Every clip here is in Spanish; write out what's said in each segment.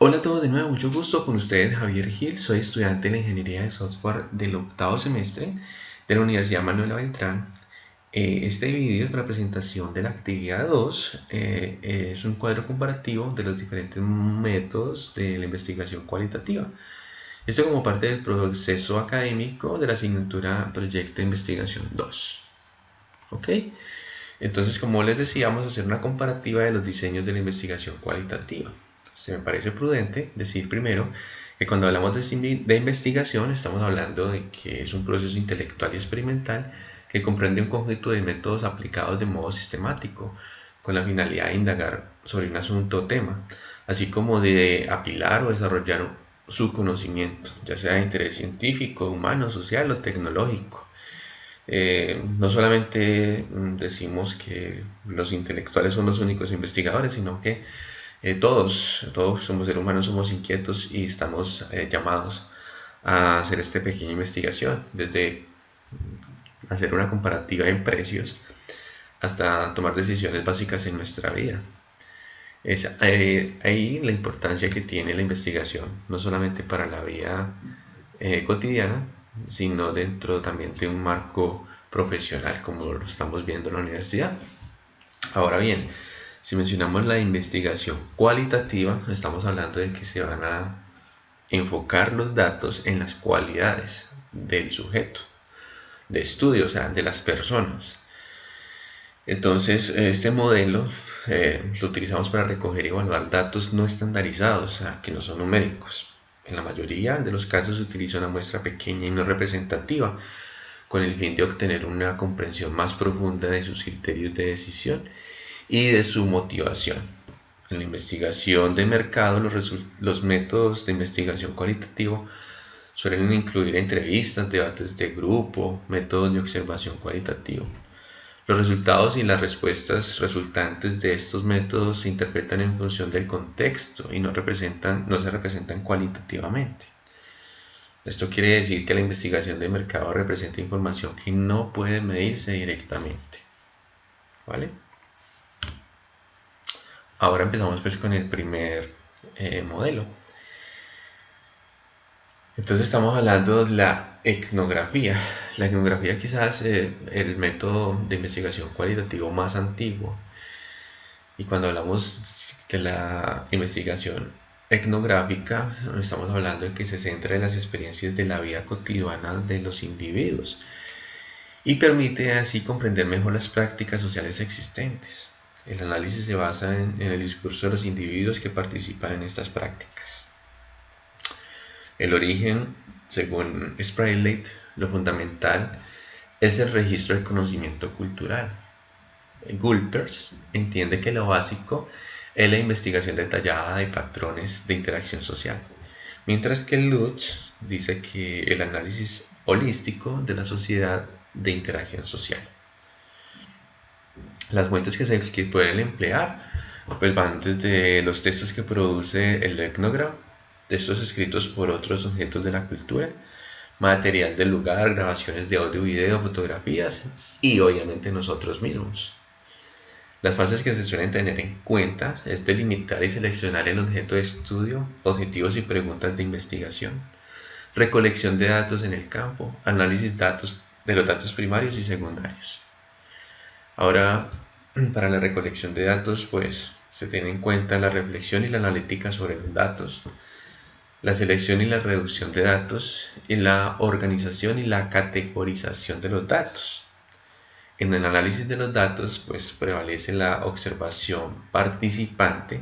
Hola a todos de nuevo, mucho gusto con ustedes, Javier Gil. Soy estudiante de la Ingeniería de Software del octavo semestre de la Universidad Manuela Beltrán. Este video es la presentación de la actividad 2. Es un cuadro comparativo de los diferentes métodos de la investigación cualitativa. Esto como parte del proceso académico de la asignatura Proyecto de Investigación 2. ¿Ok? Entonces, como les decía, vamos a hacer una comparativa de los diseños de la investigación cualitativa. Se me parece prudente decir primero que cuando hablamos de investigación estamos hablando de que es un proceso intelectual y experimental que comprende un conjunto de métodos aplicados de modo sistemático con la finalidad de indagar sobre un asunto o tema, así como de apilar o desarrollar su conocimiento, ya sea de interés científico, humano, social o tecnológico. No solamente decimos que los intelectuales son los únicos investigadores, sino que todos somos seres humanos, somos inquietos y estamos llamados a hacer esta pequeña investigación, desde hacer una comparativa en precios hasta tomar decisiones básicas en nuestra vida. Es ahí la importancia que tiene la investigación, no solamente para la vida cotidiana, sino dentro también de un marco profesional, como lo estamos viendo en la universidad. Ahora bien, si mencionamos la investigación cualitativa, estamos hablando de que se van a enfocar los datos en las cualidades del sujeto de estudio, o sea, de las personas. Entonces, este modelo lo utilizamos para recoger y evaluar datos no estandarizados, o sea, que no son numéricos. En la mayoría de los casos se utiliza una muestra pequeña y no representativa, con el fin de obtener una comprensión más profunda de sus criterios de decisión y de su motivación. En la investigación de mercado, los métodos de investigación cualitativo suelen incluir entrevistas, debates de grupo, métodos de observación cualitativo. Los resultados y las respuestas resultantes de estos métodos se interpretan en función del contexto y no se representan cualitativamente. Esto quiere decir que la investigación de mercado representa información que no puede medirse directamente. ¿Vale? Ahora empezamos pues con el primer modelo. Entonces estamos hablando de la etnografía. La etnografía quizás el método de investigación cualitativo más antiguo. Y cuando hablamos de la investigación etnográfica, estamos hablando de que se centra en las experiencias de la vida cotidiana de los individuos y permite así comprender mejor las prácticas sociales existentes. El análisis se basa en el discurso de los individuos que participan en estas prácticas. El origen, según Spratly, lo fundamental es el registro del conocimiento cultural. Gulpers entiende que lo básico es la investigación detallada de patrones de interacción social, mientras que Lutz dice que el análisis holístico de la sociedad de interacción social. Las fuentes que pueden emplear pues van desde los textos que produce el etnógrafo, textos escritos por otros sujetos de la cultura, material del lugar, grabaciones de audio, video, fotografías y obviamente nosotros mismos. Las fases que se suelen tener en cuenta es delimitar y seleccionar el objeto de estudio, objetivos y preguntas de investigación, recolección de datos en el campo, análisis de los datos primarios y secundarios. Ahora, para la recolección de datos, pues se tiene en cuenta la reflexión y la analítica sobre los datos, la selección y la reducción de datos, y la organización y la categorización de los datos. En el análisis de los datos, pues prevalece la observación participante,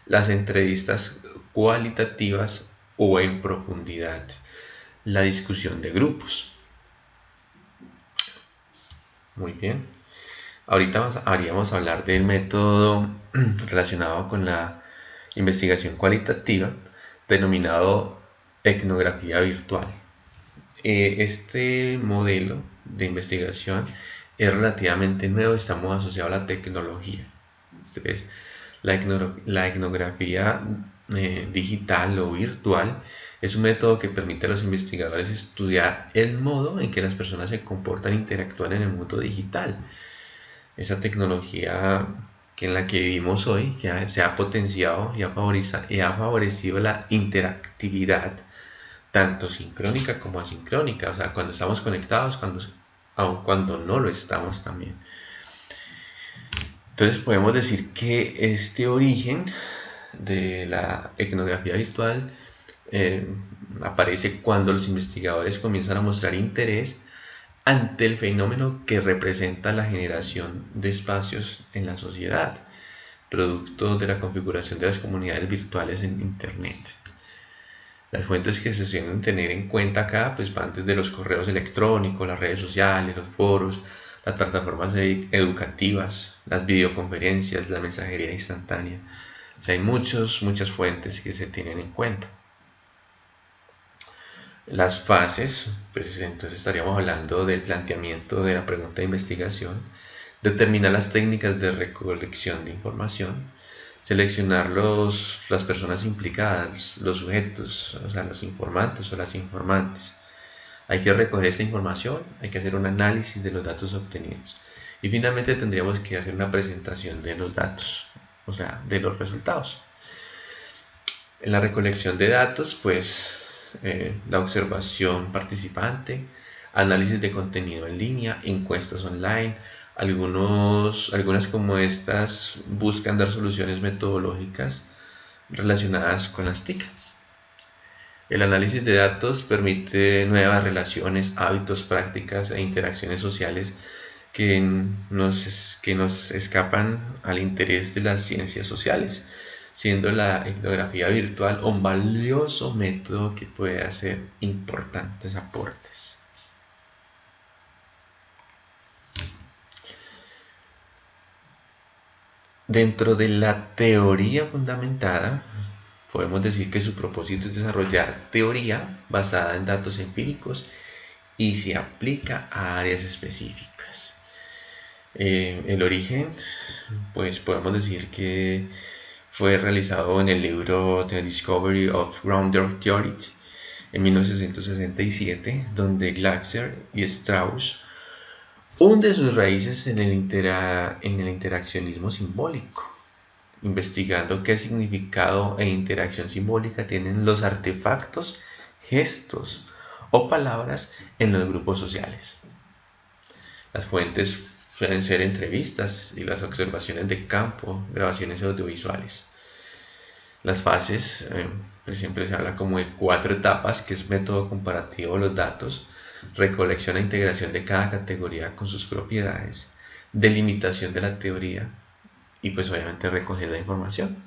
las entrevistas cualitativas o en profundidad, la discusión de grupos. Muy bien. Ahorita vamos a hablar del método relacionado con la investigación cualitativa, denominado etnografía virtual. Este modelo de investigación es relativamente nuevo, estamos asociados a la tecnología. Entonces, la etnografía digital o virtual es un método que permite a los investigadores estudiar el modo en que las personas se comportan e interactúan en el mundo digital. Esa tecnología que en la que vivimos hoy, que se ha potenciado y ha favorecido la interactividad, tanto sincrónica como asincrónica, o sea, cuando estamos conectados, aun cuando no lo estamos también. Entonces podemos decir que este origen de la etnografía virtual aparece cuando los investigadores comienzan a mostrar interés ante el fenómeno que representa la generación de espacios en la sociedad, producto de la configuración de las comunidades virtuales en Internet. Las fuentes que se suelen tener en cuenta acá pues van desde los correos electrónicos, las redes sociales, los foros, las plataformas educativas, las videoconferencias, la mensajería instantánea. O sea, hay muchas fuentes que se tienen en cuenta. Las fases, pues entonces estaríamos hablando del planteamiento de la pregunta de investigación, determinar las técnicas de recolección de información, seleccionar las personas implicadas, los sujetos, o sea, los informantes o las informantes. Hay que recoger esta información, hay que hacer un análisis de los datos obtenidos y finalmente tendríamos que hacer una presentación de los datos, o sea, de los resultados. En la recolección de datos, pues la observación participante, análisis de contenido en línea, encuestas online. Algunas como estas buscan dar soluciones metodológicas relacionadas con las TIC. El análisis de datos permite nuevas relaciones, hábitos, prácticas e interacciones sociales que nos escapan al interés de las ciencias sociales, siendo la etnografía virtual un valioso método que puede hacer importantes aportes. Dentro de la teoría fundamentada, podemos decir que su propósito es desarrollar teoría basada en datos empíricos y se aplica a áreas específicas. El origen, pues podemos decir que fue realizado en el libro The Discovery of Grounded Theory en 1967, donde Glasser y Strauss hunde sus raíces en el interaccionismo simbólico, investigando qué significado e interacción simbólica tienen los artefactos, gestos o palabras en los grupos sociales. Las fuentes suelen ser entrevistas y las observaciones de campo, grabaciones audiovisuales. Las fases, pues siempre se habla como de 4 etapas, que es método comparativo de los datos, recolección e integración de cada categoría con sus propiedades, delimitación de la teoría y pues obviamente recoger la información.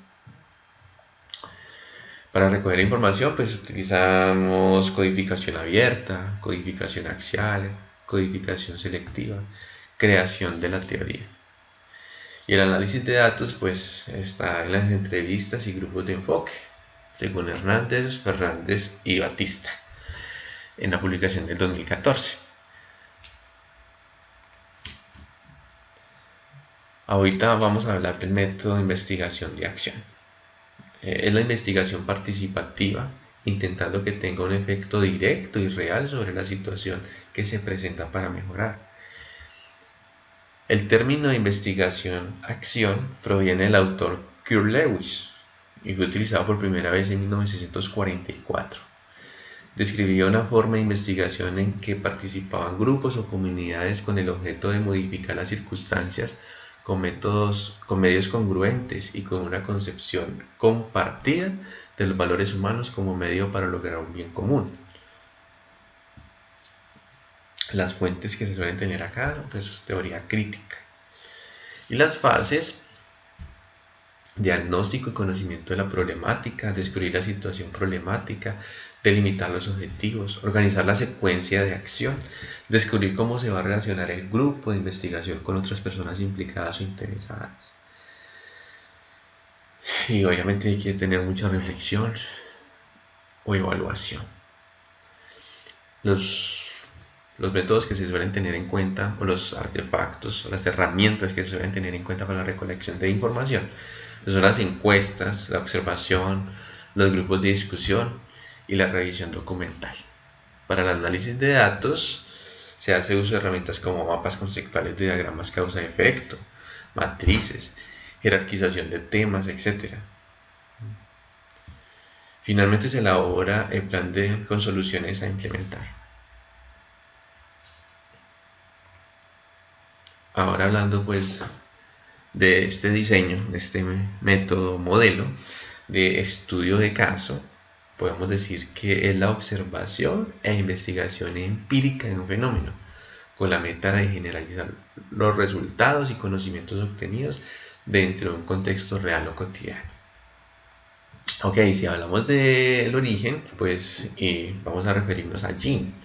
Para recoger la información pues utilizamos codificación abierta, codificación axial, codificación selectiva, creación de la teoría. Y el análisis de datos pues está en las entrevistas y grupos de enfoque, según Hernández, Fernández y Batista, en la publicación del 2014. Ahorita vamos a hablar del método de investigación de acción. Es la investigación participativa, intentando que tenga un efecto directo y real sobre la situación que se presenta para mejorar. El término de investigación-acción proviene del autor Kurt Lewis y fue utilizado por primera vez en 1944. Describía una forma de investigación en que participaban grupos o comunidades con el objeto de modificar las circunstancias con medios congruentes y con una concepción compartida de los valores humanos como medio para lograr un bien común. Las fuentes que se suelen tener acá, pues es teoría crítica. Y las fases: diagnóstico y conocimiento de la problemática, descubrir la situación problemática, delimitar los objetivos, organizar la secuencia de acción, descubrir cómo se va a relacionar el grupo de investigación con otras personas implicadas o interesadas. Y obviamente hay que tener mucha reflexión o evaluación. Los métodos que se suelen tener en cuenta, o los artefactos o las herramientas que se suelen tener en cuenta para la recolección de información, son las encuestas, la observación, los grupos de discusión y la revisión documental. Para el análisis de datos se hace uso de herramientas como mapas conceptuales de diagramas causa-efecto, matrices, jerarquización de temas, etc. Finalmente se elabora el plan con soluciones a implementar. Ahora hablando pues de este diseño, de este método modelo de estudio de caso, podemos decir que es la observación e investigación empírica de un fenómeno, con la meta de generalizar los resultados y conocimientos obtenidos dentro de un contexto real o cotidiano. Ok, si hablamos del origen, pues vamos a referirnos a Jin,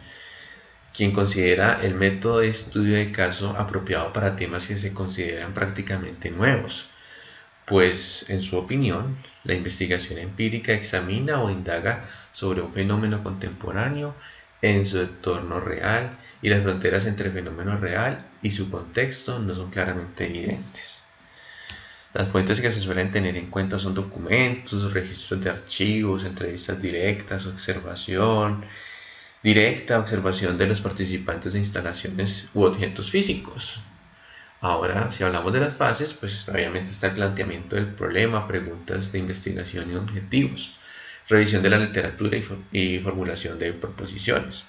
quien considera el método de estudio de caso apropiado para temas que se consideran prácticamente nuevos, pues en su opinión, la investigación empírica examina o indaga sobre un fenómeno contemporáneo en su entorno real y las fronteras entre el fenómeno real y su contexto no son claramente evidentes. Las fuentes que se suelen tener en cuenta son documentos, registros de archivos, entrevistas directas, observación directa, observación de los participantes de instalaciones u objetos físicos. Ahora, si hablamos de las fases, pues obviamente está el planteamiento del problema, preguntas de investigación y objetivos, revisión de la literatura y formulación de proposiciones,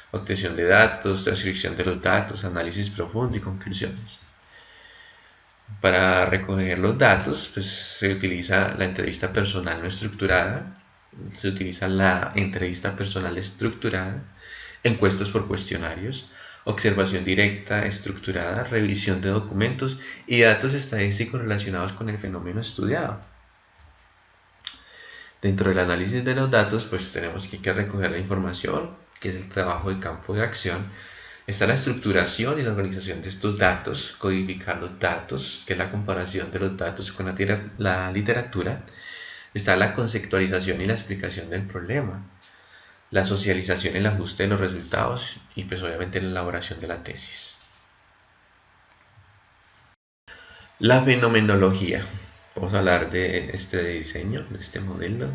obtención de datos, transcripción de los datos, análisis profundo y conclusiones. Para recoger los datos, pues se utiliza la entrevista personal no estructurada, encuestas por cuestionarios, observación directa estructurada, revisión de documentos y datos estadísticos relacionados con el fenómeno estudiado. Dentro del análisis de los datos, pues tenemos que recoger la información, que es el trabajo de campo de acción. Está la estructuración y la organización de estos datos, codificar los datos, que es la comparación de los datos con la literatura. Está la conceptualización y la explicación del problema, la socialización y el ajuste de los resultados y pues obviamente la elaboración de la tesis. La fenomenología. Vamos a hablar de este diseño, de este modelo.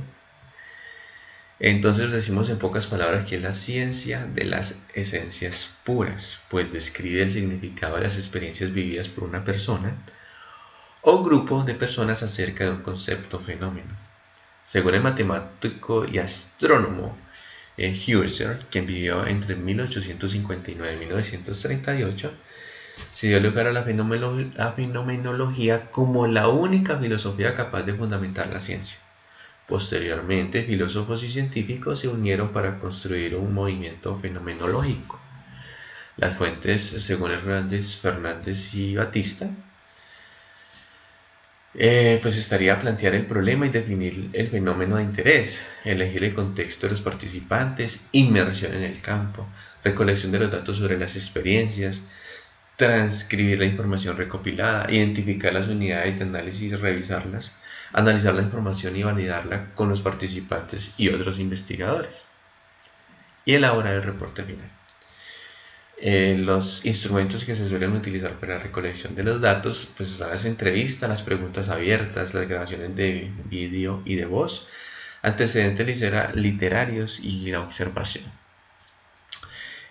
Entonces decimos en pocas palabras que es la ciencia de las esencias puras, pues describe el significado de las experiencias vividas por una persona o grupo de personas acerca de un concepto o fenómeno. Según el matemático y astrónomo Husserl, quien vivió entre 1859 y 1938, se dio lugar a la fenomenología como la única filosofía capaz de fundamentar la ciencia. Posteriormente, filósofos y científicos se unieron para construir un movimiento fenomenológico. Las fuentes, según Hernández, Fernández y Batista, pues estaría plantear el problema y definir el fenómeno de interés, elegir el contexto de los participantes, inmersión en el campo, recolección de los datos sobre las experiencias, transcribir la información recopilada, identificar las unidades de análisis y revisarlas, analizar la información y validarla con los participantes y otros investigadores, y elaborar el reporte final. Los instrumentos que se suelen utilizar para la recolección de los datos, pues están las entrevistas, las preguntas abiertas, las grabaciones de vídeo y de voz, antecedentes literarios y la observación.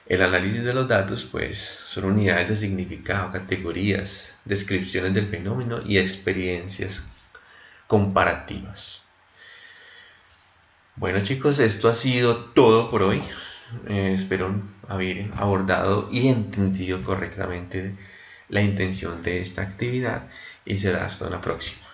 El análisis de los datos, pues, son unidades de significado, categorías, descripciones del fenómeno y experiencias comparativas. Bueno chicos, esto ha sido todo por hoy. Espero haber abordado y entendido correctamente la intención de esta actividad y será hasta una próxima.